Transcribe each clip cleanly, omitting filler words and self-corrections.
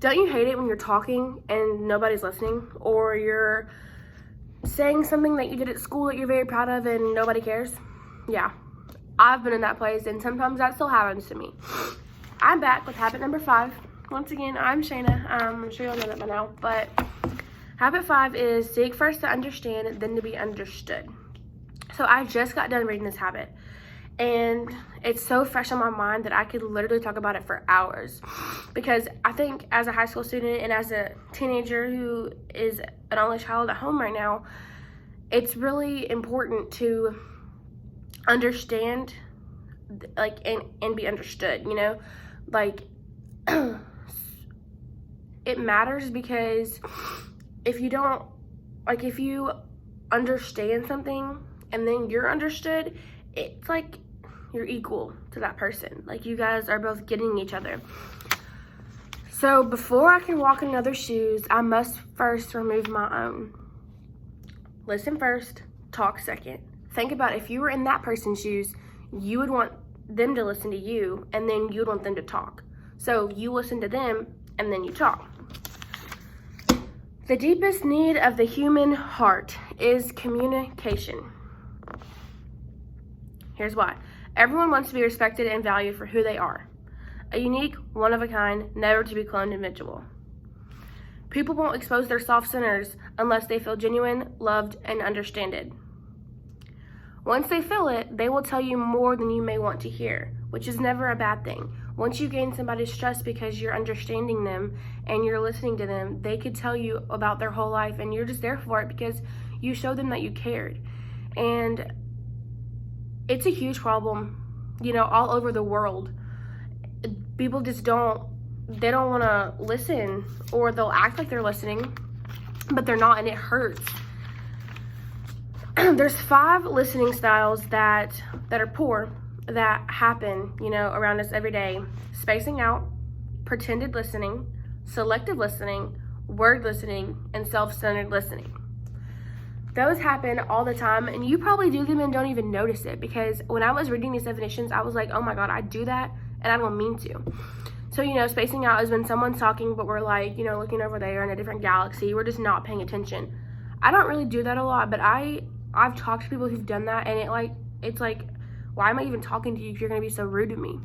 Don't you hate it when you're talking and nobody's listening, or you're saying something that you did at school that you're very proud of and nobody cares? Yeah, I've been in that place, and sometimes that still happens to me. I'm back with habit number 5. Once again, I'm Shayna. I'm sure you'll know that by now, but habit 5 is seek first to understand, then to be understood. So I just got done reading this habit, and it's so fresh on my mind that I could literally talk about it for hours. Because I think as a high school student and as a teenager who is an only child at home right now, it's really important to understand, like, and be understood, you know? Like, it matters, because if you don't, like, if you understand something and then you're understood, it's like you're equal to that person. Like, you guys are both getting each other. So before I can walk in other shoes, I must first remove my own. Listen first, talk second. Think about if you were in that person's shoes, you would want them to listen to you, and then you'd want them to talk. So you listen to them, and then you talk. The deepest need of the human heart is communication. Here's why. Everyone wants to be respected and valued for who they are. A unique, one-of-a-kind, never-to-be-cloned individual. People won't expose their soft centers unless they feel genuine, loved, and understood. Once they feel it, they will tell you more than you may want to hear, which is never a bad thing. Once you gain somebody's trust because you're understanding them and you're listening to them, they could tell you about their whole life, and you're just there for it because you showed them that you cared. And it's a huge problem, you know, all over the world. People just don't want to listen, or they'll act like they're listening, but they're not, and it hurts. There's 5 listening styles that are poor, that happen, you know, around us every day. Spacing out, pretended listening, selective listening, word listening, and self-centered listening. Those happen all the time, and you probably do them and don't even notice it, because when I was reading these definitions, I was like, oh my God, I do that, and I don't mean to. So, you know, spacing out is when someone's talking, but we're like, you know, looking over there in a different galaxy. We're just not paying attention. I don't really do that a lot, but I've talked to people who've done that, and it's like, why am I even talking to you if you're going to be so rude to me?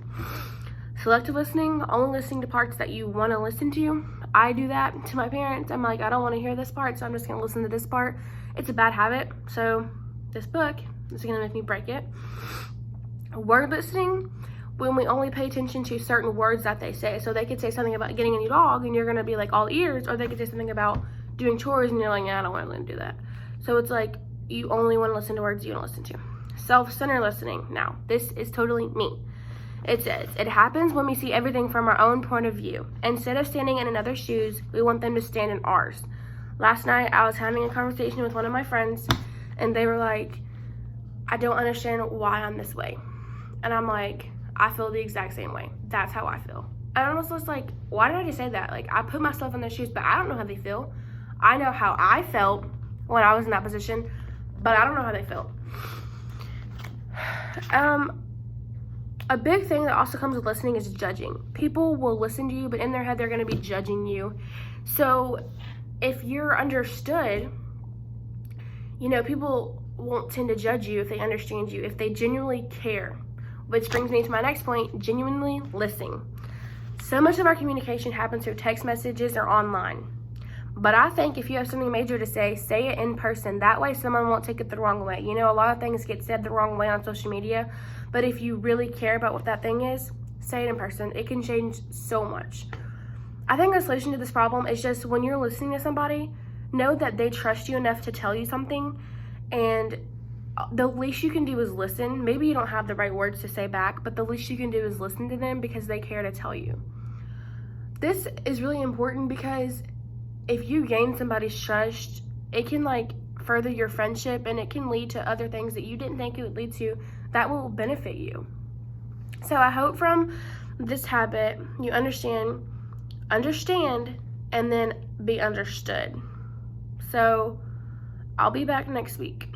Selective listening, only listening to parts that you want to listen to. I do that to my parents. I'm like, I don't want to hear this part, so I'm just going to listen to this part. It's a bad habit, so this book is going to make me break it. Word listening, when we only pay attention to certain words that they say. So they could say something about getting a new dog, and you're going to be like all ears, or they could say something about doing chores, and you're like, yeah, I don't want to do that. So it's like you only want to listen to words you want to listen to. Self-centered listening. Now, this is totally me. It says, it happens when we see everything from our own point of view. Instead of standing in another's shoes, we want them to stand in ours. Last night, I was having a conversation with one of my friends, and they were like, I don't understand why I'm this way. And I'm like, I feel the exact same way. That's how I feel. And I was just like, why did I just say that? Like, I put myself in their shoes, but I don't know how they feel. I know how I felt when I was in that position, but I don't know how they felt. A big thing that also comes with listening is judging. People will listen to you, but in their head, they're going to be judging you. So if you're understood, you know, people won't tend to judge you if they understand you, if they genuinely care. Which brings me to my next point, genuinely listening. So much of our communication happens through text messages or online. But I think if you have something major to say it in person. That way someone won't take it the wrong way. You know, a lot of things get said the wrong way on social media. But if you really care about what that thing is, say it in person. It can change so much. I think the solution to this problem is just when you're listening to somebody, know that they trust you enough to tell you something. And the least you can do is listen. Maybe you don't have the right words to say back, but the least you can do is listen to them because they care to tell you. This is really important because if you gain somebody's trust, it can further your friendship, and it can lead to other things that you didn't think it would lead to that will benefit you. So I hope from this habit you understand, and then be understood. So I'll be back next week.